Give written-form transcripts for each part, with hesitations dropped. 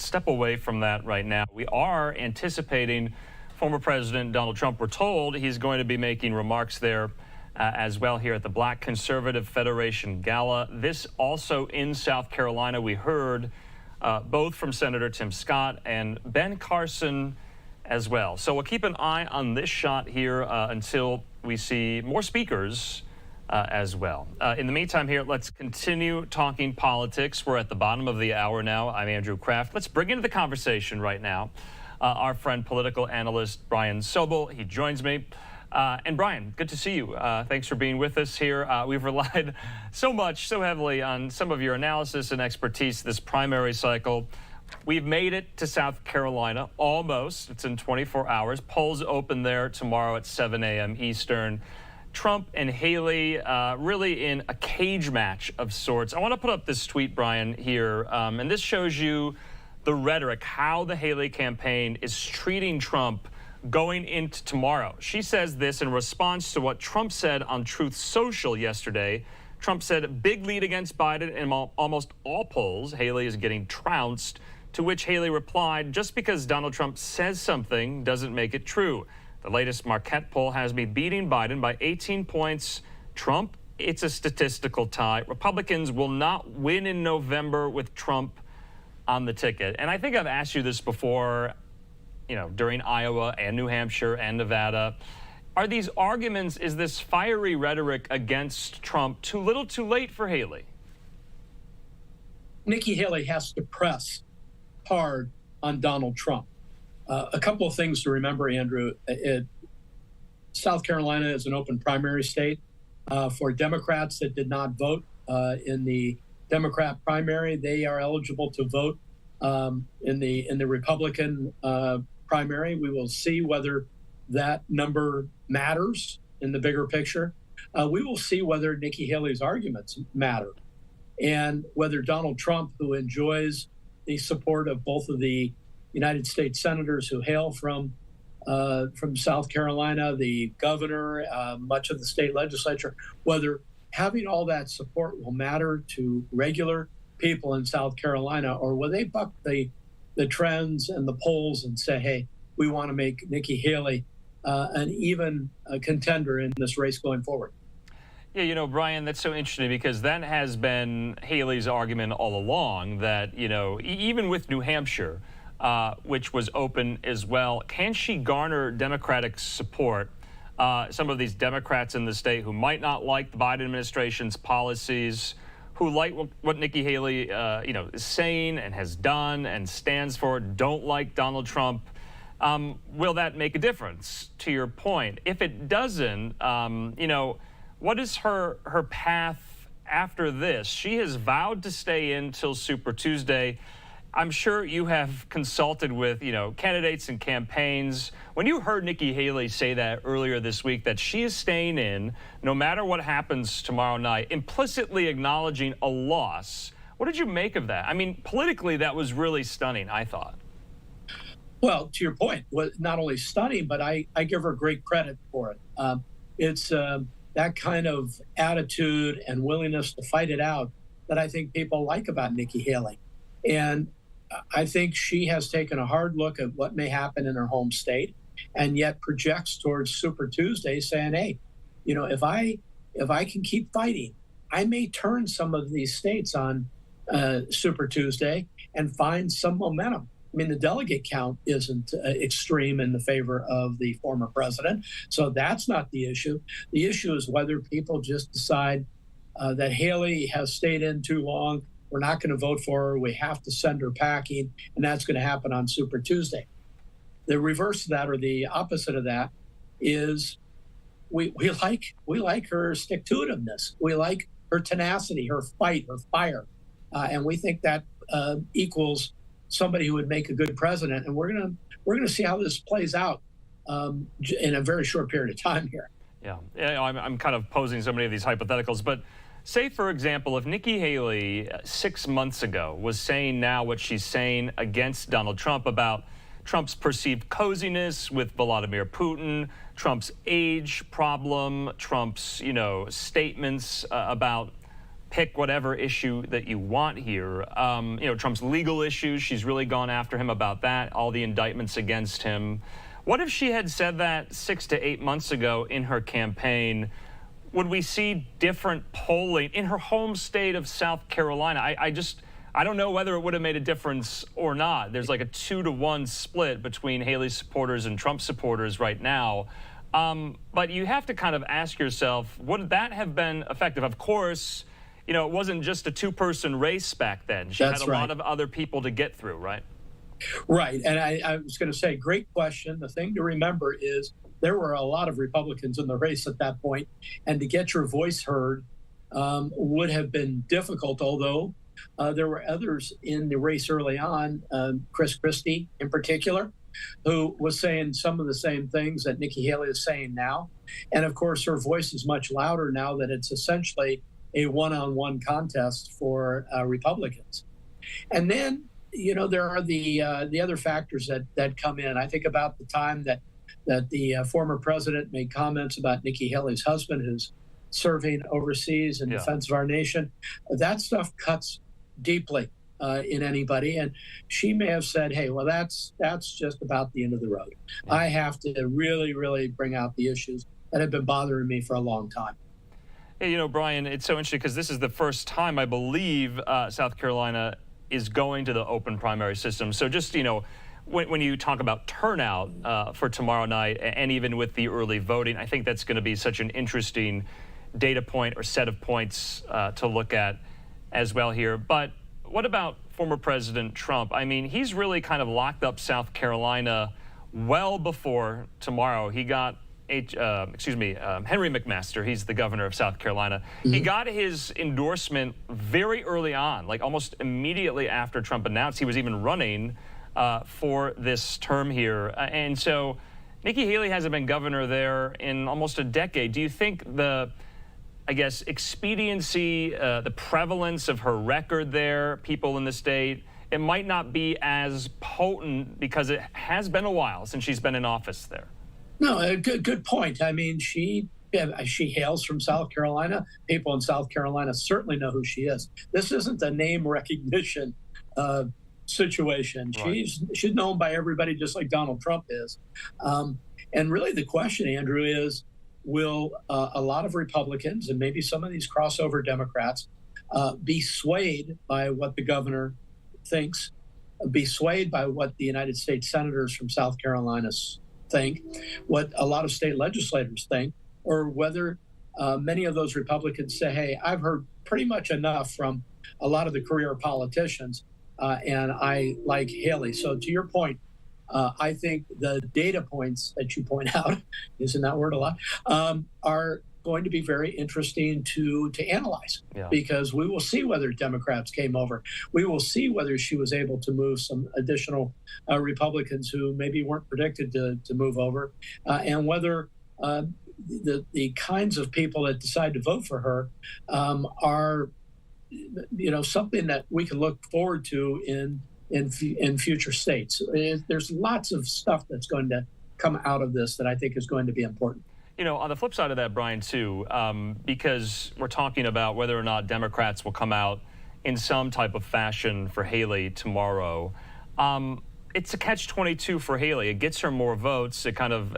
step away from that right now. We are anticipating former President Donald Trump. We're told he's going to be making remarks there as well here at the Black Conservative Federation Gala. This also in South Carolina. We heard both from Senator Tim Scott and Ben Carson as well. So we'll keep an eye on this shot here until we see more speakers as well. In the meantime here, let's continue talking politics. We're at the bottom of the hour now. I'm Andrew Kraft. Let's bring into the conversation right now our friend, political analyst Brian Sobel. He joins me. And Brian, good to see you. Thanks for being with us here. We've relied so heavily on some of your analysis and expertise this primary cycle. We've made it to South Carolina, almost. It's in 24 hours. Polls open there tomorrow at 7 a.m. Eastern. Trump and Haley really in a cage match of sorts. I want to put up this tweet, Brian, here, and this shows you the rhetoric, how the Haley campaign is treating Trump going into tomorrow. She says this in response to what Trump said on Truth Social yesterday. Trump said, big lead against Biden in almost all polls. Haley is getting trounced, to which Haley replied, just because Donald Trump says something doesn't make it true. The latest Marquette poll has me beating Biden by 18 points. Trump, it's a statistical tie. Republicans will not win in November with Trump on the ticket. And I think I've asked you this before, you know, during Iowa and New Hampshire and Nevada. Are these arguments, is this fiery rhetoric against Trump too little too late for Haley? Nikki Haley has to press hard on Donald Trump. A couple of things to remember, Andrew. South Carolina is an open primary state. For Democrats that did not vote in the Democrat primary, they are eligible to vote in the Republican primary. We will see whether that number matters in the bigger picture. We will see whether Nikki Haley's arguments matter, and whether Donald Trump, who enjoys the support of both of the United States senators who hail from South Carolina, the governor, much of the state legislature, whether having all that support will matter to regular people in South Carolina, or will they buck the trends and the polls and say, hey, we want to make Nikki Haley an even contender in this race going forward. Yeah, you know, Brian, that's so interesting because that has been Haley's argument all along that, you know, even with New Hampshire, which was open as well, can she garner Democratic support? Some of these Democrats in the state who might not like the Biden administration's policies, who like what Nikki Haley, you know, is saying and has done and stands for, don't like Donald Trump. Will that make a difference, to your point? If it doesn't, you know, what is her path after this? She has vowed to stay in till Super Tuesday. I'm sure you have consulted with, you know, candidates and campaigns. When you heard Nikki Haley say that earlier this week, that she is staying in no matter what happens tomorrow night, implicitly acknowledging a loss, what did you make of that? I mean, politically, that was really stunning, I thought. Well, to your point, not only stunning, but I give her great credit for it. It's that kind of attitude and willingness to fight it out that I think people like about Nikki Haley. And I think she has taken a hard look at what may happen in her home state, and yet projects towards Super Tuesday saying, hey, you know, if I can keep fighting, I may turn some of these states on Super Tuesday and find some momentum. I mean, the delegate count isn't extreme in the favor of the former president, so that's not the issue. The issue is whether people just decide that Haley has stayed in too long. We're not going to vote for her. We have to send her packing, and that's going to happen on Super Tuesday. The reverse of that, or the opposite of that, is we like her stick-to-itiveness. We like her tenacity, her fight, her fire, and we think that equals somebody who would make a good president. And we're gonna see how this plays out in a very short period of time here. Yeah, I'm kind of posing so many of these hypotheticals, but. Say, for example, if Nikki Haley 6 months ago was saying now what she's saying against Donald Trump about Trump's perceived coziness with Vladimir Putin, Trump's age problem, Trump's, you know, statements about pick whatever issue that you want here. Trump's legal issues, she's really gone after him about that, all the indictments against him. What if she had said that 6 to 8 months ago in her campaign? Would we see different polling in her home state of South Carolina? I don't know whether it would have made a difference or not. There's like a 2-to-1 split between Haley supporters and Trump supporters right now. But you have to kind of ask yourself, would that have been effective? Of course, it wasn't just a two-person race back then. She had a lot of other people to get through, right? Right. And I was going to say, great question. The thing to remember is there were a lot of Republicans in the race at that point, and to get your voice heard would have been difficult, although there were others in the race early on, Chris Christie in particular, who was saying some of the same things that Nikki Haley is saying now. And of course, her voice is much louder now that it's essentially a one-on-one contest for Republicans. And then, there are the other factors that come in. I think about the time that the former president made comments about Nikki Haley's husband, who's serving overseas in defense of our nation. That stuff cuts deeply in anybody. And she may have said, hey, well, that's just about the end of the road. Yeah. I have to really, really bring out the issues that have been bothering me for a long time. Hey, Brian, it's so interesting because this is the first time, I believe, South Carolina is going to the open primary system. So just, when you talk about turnout for tomorrow night and even with the early voting, I think that's going to be such an interesting data point or set of points to look at as well here. But what about former President Trump? I mean, he's really kind of locked up South Carolina well before tomorrow. He got Henry McMaster, he's the governor of South Carolina. Mm-hmm. He got his endorsement very early on, like almost immediately after Trump announced he was even running for this term here. And so Nikki Haley hasn't been governor there in almost a decade. Do you think expediency, the prevalence of her record there, people in the state, it might not be as potent because it has been a while since she's been in office there? No, a good point. I mean, she hails from South Carolina. People in South Carolina certainly know who she is. This isn't a name recognition situation. Right. She's known by everybody, just like Donald Trump is. And really, the question, Andrew, is: will a lot of Republicans and maybe some of these crossover Democrats be swayed by what the governor thinks, be swayed by what the United States senators from South Carolina think, what a lot of state legislators think, or whether many of those Republicans say, hey, I've heard pretty much enough from a lot of the career politicians, and I like Haley. So to your point, I think the data points that you point out, using that word a lot, are going to be very interesting to analyze, because we will see whether Democrats came over. We will see whether she was able to move some additional Republicans who maybe weren't predicted to move over, and whether the kinds of people that decide to vote for her are, something that we can look forward to in future states. There's lots of stuff that's going to come out of this that I think is going to be important. On the flip side of that, Brian, too, because we're talking about whether or not Democrats will come out in some type of fashion for Haley tomorrow, it's a catch-22 for Haley. It gets her more votes. It kind of,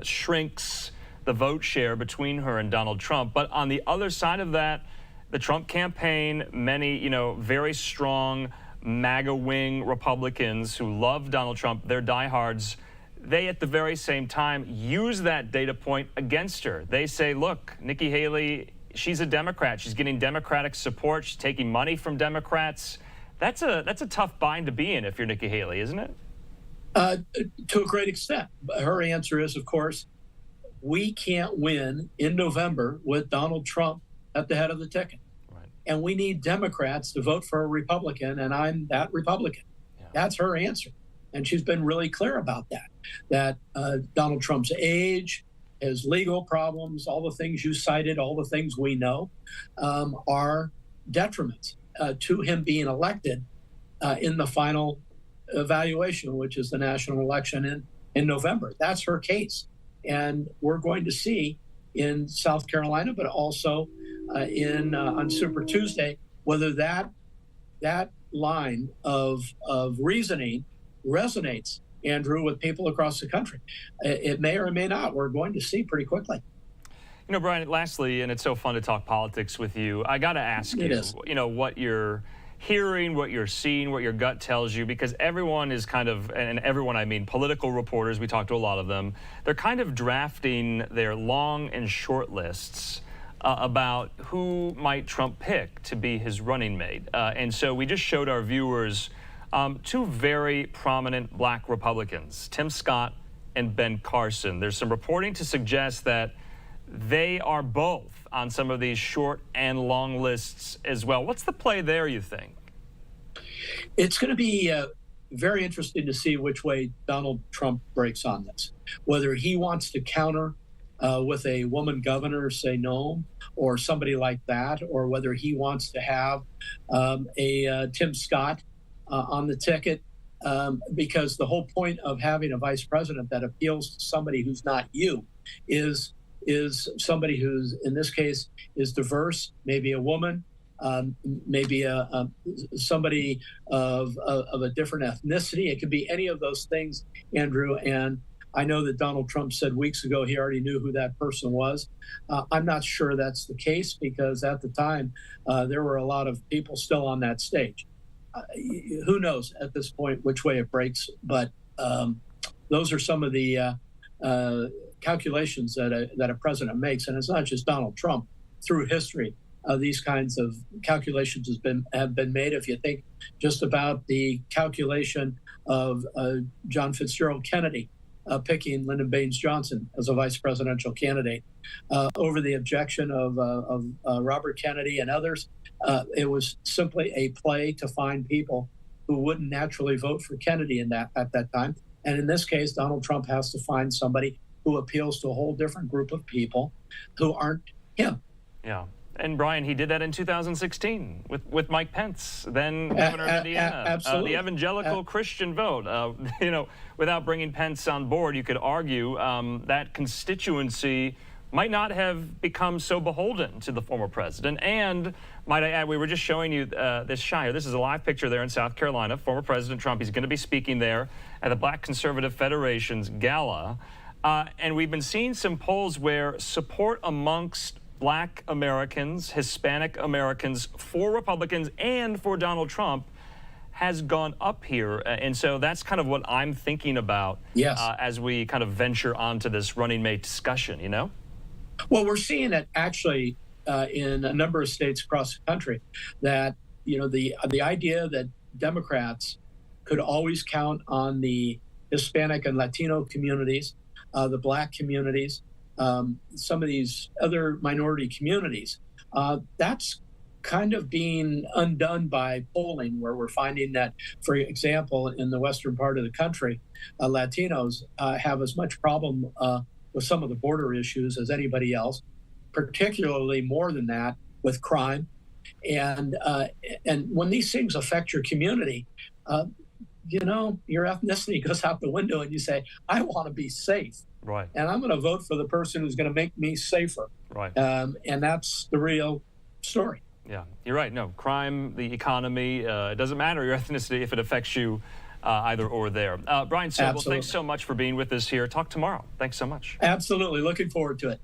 shrinks the vote share between her and Donald Trump. But on the other side of that, the Trump campaign, many, very strong MAGA wing Republicans who love Donald Trump, they're diehards. They, at the very same time, use that data point against her. They say, look, Nikki Haley, she's a Democrat. She's getting Democratic support. She's taking money from Democrats. That's a tough bind to be in if you're Nikki Haley, isn't it? To a great extent. Her answer is, of course, we can't win in November with Donald Trump at the head of the ticket. Right. And we need Democrats to vote for a Republican, and I'm that Republican. Yeah. That's her answer. And she's been really clear about that Donald Trump's age, his legal problems, all the things you cited, all the things we know, are detriments to him being elected in the final evaluation, which is the national election in November. That's her case. And we're going to see in South Carolina, but also on Super Tuesday, whether that line of reasoning resonates, Andrew, with people across the country. It may or may not. We're going to see pretty quickly. You know, Brian, lastly, and it's so fun to talk politics with you, I got to ask you, you know, what you're hearing, what you're seeing, what your gut tells you, because everyone is kind of, and everyone I mean political reporters, we talk to a lot of them, they're kind of drafting their long and short lists about who might Trump pick to be his running mate. And so we just showed our viewers two very prominent black Republicans, Tim Scott and Ben Carson. There's some reporting to suggest that they are both on some of these short and long lists as well. What's the play there, you think? It's going to be very interesting to see which way Donald Trump breaks on this, whether he wants to counter with a woman governor, say no, or somebody like that, or whether he wants to have a Tim Scott on the ticket, because the whole point of having a vice president that appeals to somebody who's not you is somebody who's, in this case, is diverse, maybe a woman, maybe somebody of a different ethnicity. It could be any of those things, Andrew. And I know that Donald Trump said weeks ago he already knew who that person was. I'm not sure that's the case, because at the time there were a lot of people still on that stage. Who knows at this point which way it breaks? But those are some of the calculations that a president makes, and it's not just Donald Trump. Through history, these kinds of calculations have been made. If you think just about the calculation of John Fitzgerald Kennedy picking Lyndon Baines Johnson as a vice presidential candidate over the objection of Robert Kennedy and others, it was simply a play to find people who wouldn't naturally vote for Kennedy at that time. And in this case, Donald Trump has to find somebody who appeals to a whole different group of people who aren't him. Yeah. And Brian, he did that in 2016 with Mike Pence, then governor of Indiana. Absolutely. The evangelical Christian vote. You know, without bringing Pence on board, you could argue that constituency might not have become so beholden to the former president. And might I add, we were just showing you this shot here. This is a live picture there in South Carolina. Former President Trump, he's going to be speaking there at the Black Conservative Federation's gala. And we've been seeing some polls where support amongst Black Americans, Hispanic Americans for Republicans and for Donald Trump has gone up here. And so that's kind of what I'm thinking about as we kind of venture onto this running mate discussion, you know? Well, we're seeing it actually in a number of states across the country that, you know, the idea that Democrats could always count on the Hispanic and Latino communities, the Black communities, some of these other minority communities, that's kind of being undone by polling, where we're finding that, for example, in the western part of the country, Latinos have as much problem with some of the border issues as anybody else, particularly more than that with crime. And when these things affect your community, you know, your ethnicity goes out the window and you say, I want to be safe. Right. And I'm going to vote for the person who's going to make me safer. Right. And that's the real story. Yeah, you're right. No, crime, the economy, it doesn't matter your ethnicity if it affects you either or there. Brian Sobel, thanks so much for being with us here. Talk tomorrow. Thanks so much. Absolutely. Looking forward to it.